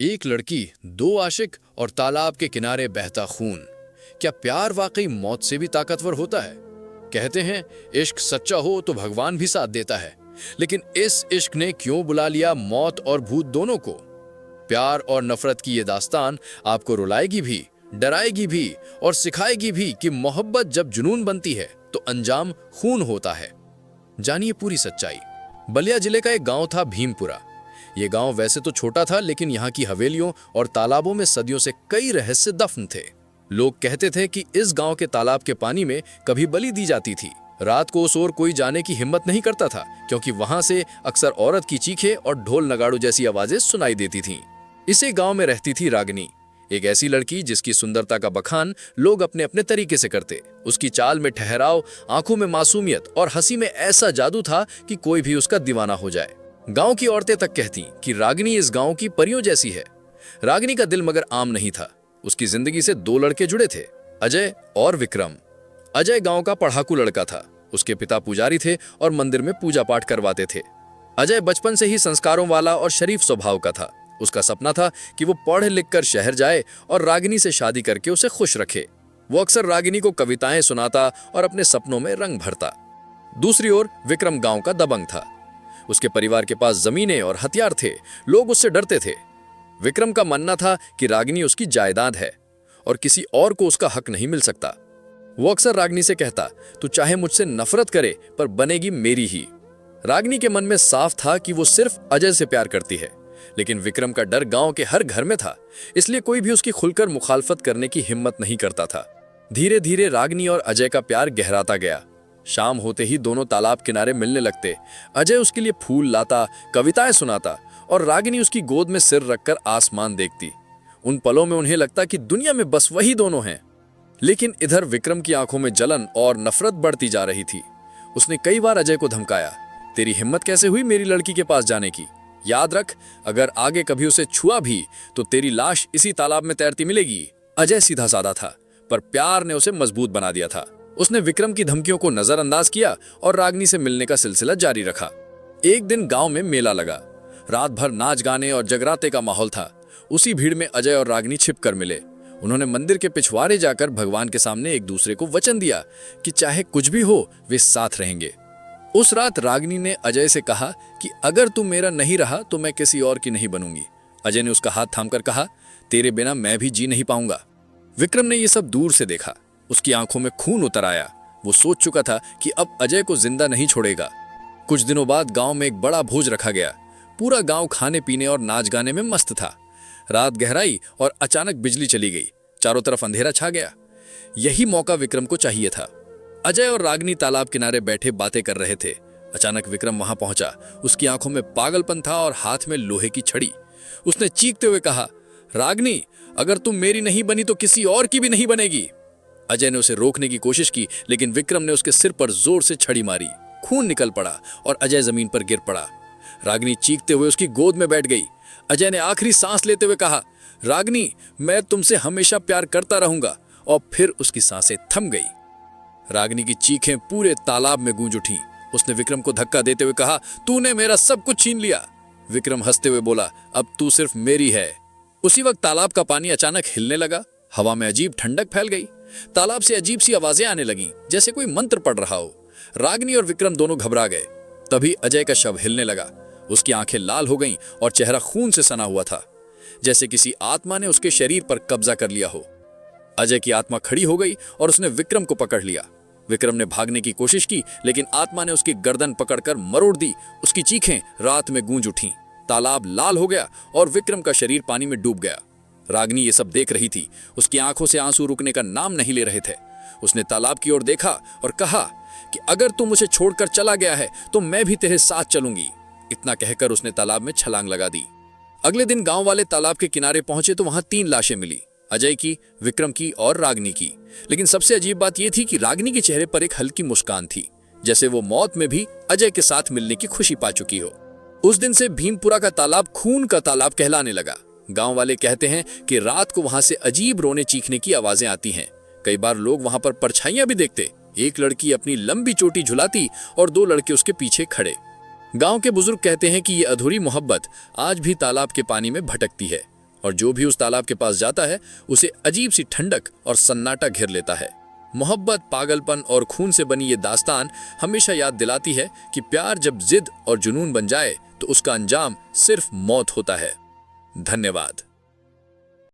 एक लड़की, दो आशिक और तालाब के किनारे बहता खून। क्या प्यार वाकई मौत से भी ताकतवर होता है? कहते हैं इश्क सच्चा हो तो भगवान भी साथ देता है, लेकिन इस इश्क ने क्यों बुला लिया मौत और भूत दोनों को? प्यार और नफरत की ये दास्तान आपको रुलाएगी भी, डराएगी भी और सिखाएगी भी कि मोहब्बत जब जुनून बनती है तो अंजाम खून होता है। जानिए पूरी सच्चाई। बलिया जिले का एक गांव था भीमपुरा। ये गांव वैसे तो छोटा था, लेकिन यहाँ की हवेलियों और तालाबों में सदियों से कई रहस्य दफन थे। लोग कहते थे कि इस गांव के तालाब के पानी में कभी बलि दी जाती थी। रात को उस ओर कोई जाने की हिम्मत नहीं करता था, क्योंकि वहां से अक्सर औरत की चीखें और ढोल नगाड़ू जैसी आवाजें सुनाई देती थीं। इसी गांव में रहती थी रागिनी, एक ऐसी लड़की जिसकी सुंदरता का बखान लोग अपने अपने तरीके से करते। उसकी चाल में ठहराव, आंखों में मासूमियत और हंसी में ऐसा जादू था कि कोई भी उसका दीवाना हो जाए। गांव की औरतें तक कहती कि रागिनी इस गांव की परियों जैसी है। रागिनी का दिल मगर आम नहीं था। उसकी जिंदगी से दो लड़के जुड़े थे, अजय और विक्रम। अजय गांव का पढ़ाकू लड़का था। उसके पिता पुजारी थे और मंदिर में पूजा पाठ करवाते थे। अजय बचपन से ही संस्कारों वाला और शरीफ स्वभाव का था। उसका सपना था कि वो पढ़ लिख कर शहर जाए और रागिनी से शादी करके उसे खुश रखे। वो अक्सर रागिनी को कविताएं सुनाता और अपने सपनों में रंग भरता। दूसरी ओर विक्रम गांव का दबंग था। उसके परिवार के पास जमीनें और हथियार थे। लोग उससे डरते थे। विक्रम का मानना था कि रागिनी उसकी जायदाद है और किसी और को उसका हक नहीं मिल सकता। वो अक्सर रागिनी से कहता, तू चाहे मुझसे नफरत करे पर बनेगी मेरी ही। रागिनी के मन में साफ था कि वो सिर्फ अजय से प्यार करती है, लेकिन विक्रम का डर गांव के हर घर में था, इसलिए कोई भी उसकी खुलकर मुखालफत करने की हिम्मत नहीं करता था। धीरे धीरे रागिनी और अजय का प्यार गहराता गया। शाम होते ही दोनों तालाब किनारे मिलने लगते। अजय उसके लिए फूल लाता, कविताएं सुनाता और रागिनी उसकी गोद में सिर रखकर आसमान देखती। उन पलों में उन्हें लगता कि दुनिया में बस वही दोनों हैं। लेकिन इधर विक्रम की आंखों में जलन और नफरत बढ़ती जा रही थी। उसने कई बार अजय को धमकाया, तेरी हिम्मत कैसे हुई मेरी लड़की के पास जाने की? याद रख, अगर आगे कभी उसे छुआ भी तो तेरी लाश इसी तालाब में तैरती मिलेगी। अजय सीधा साधा था, पर प्यार ने उसे मजबूत बना दिया था। उसने विक्रम की धमकियों को नजरअंदाज किया और रागिनी से मिलने का सिलसिला जारी रखा। एक दिन गांव में मेला लगा। रात भर नाच गाने और जगराते का माहौल था। उसी भीड़ में अजय और रागिनी छिप कर मिले। उन्होंने मंदिर के पिछवाड़े जाकर भगवान के सामने एक दूसरे को वचन दिया कि चाहे कुछ भी हो वे साथ रहेंगे। उस रात रागिनी ने अजय से कहा कि अगर तू मेरा नहीं रहा तो मैं किसी और की नहीं बनूंगी। अजय ने उसका हाथ थामकर कहा, तेरे बिना मैं भी जी नहीं पाऊंगा। विक्रम ने यह सब दूर से देखा। उसकी आंखों में खून उतर आया। वो सोच चुका था कि अब अजय को जिंदा नहीं छोड़ेगा। कुछ दिनों बाद गांव में एक बड़ा भोज रखा गया। पूरा गांव खाने पीने और नाच गाने में मस्त था। रात गहराई और अचानक बिजली चली गई। चारों तरफ अंधेरा छा गया। यही मौका विक्रम को चाहिए था। अजय और रागिनी तालाब किनारे बैठे बातें कर रहे थे। अचानक विक्रम वहां पहुंचा। उसकी आंखों में पागलपन था और हाथ में लोहे की छड़ी। उसने चीखते हुए कहा, रागिनी, अगर तुम मेरी नहीं बनी तो किसी और की भी नहीं बनेगी। अजय ने उसे रोकने की कोशिश की, लेकिन विक्रम ने उसके सिर पर जोर से छड़ी मारी। खून निकल पड़ा और अजय जमीन पर गिर पड़ा। रागिनी चीखते हुए उसकी गोद में बैठ गई। अजय ने आखिरी सांस लेते हुए कहा, रागिनी, मैं तुमसे हमेशा प्यार करता रहूंगा। और फिर उसकी सांसें थम गई। रागिनी की चीखें पूरे तालाब में गूंज उठी। उसने विक्रम को धक्का देते हुए कहा, तूने मेरा सब कुछ छीन लिया। विक्रम हंसते हुए बोला, अब तू सिर्फ मेरी है। उसी वक्त तालाब का पानी अचानक हिलने लगा। हवा में अजीब ठंडक फैल गई। तालाब से अजीब सी आवाजें आने लगीं, जैसे कोई मंत्र पढ़ रहा हो। रागिनी और विक्रम दोनों घबरा गए। तभी अजय का शव हिलने लगा। उसकी आंखें लाल हो गईं और चेहरा खून से सना हुआ था, जैसे किसी आत्मा ने उसके शरीर पर कब्जा कर लिया हो। अजय की आत्मा खड़ी हो गई और उसने विक्रम को पकड़ लिया। विक्रम ने भागने की कोशिश की, लेकिन आत्मा ने उसकी गर्दन पकड़कर मरोड़ दी। उसकी चीखें रात में गूंज उठीं। तालाब लाल हो गया और विक्रम का शरीर पानी में डूब गया। रागिनी ये सब देख रही थी। उसकी आंखों से आंसू रुकने का नाम नहीं ले रहे थे। उसने तालाब की ओर देखा और कहा कि अगर तू मुझे छोड़कर चला गया है तो मैं भी तेरे साथ चलूंगी। इतना कहकर उसने तालाब में छलांग लगा दी। अगले दिन गांव वाले तालाब के किनारे पहुंचे तो वहां 3 लाशें मिली, अजय की, विक्रम की और रागिनी की। लेकिन सबसे अजीब बात यह थी कि रागिनी के चेहरे पर एक हल्की मुस्कान थी, जैसे वो मौत में भी अजय के साथ मिलने की खुशी पा चुकी हो। उस दिन से भीमपुरा का तालाब खून का तालाब कहलाने लगा। गांव वाले कहते हैं कि रात को वहां से अजीब रोने चीखने की आवाजें आती हैं। कई बार लोग वहां पर परछाइयां भी देखते। एक लड़की अपनी लंबी चोटी झुलाती और 2 लड़के उसके पीछे खड़े। गांव के बुजुर्ग कहते हैं कि ये अधूरी मोहब्बत आज भी तालाब के पानी में भटकती है। और जो भी उस तालाब के पास जाता है उसे अजीब सी ठंडक और सन्नाटा घेर लेता है। मोहब्बत, पागलपन और खून से बनी ये दास्तान हमेशा याद दिलाती है कि प्यार जब जिद और जुनून बन जाए तो उसका अंजाम सिर्फ मौत होता है। धन्यवाद।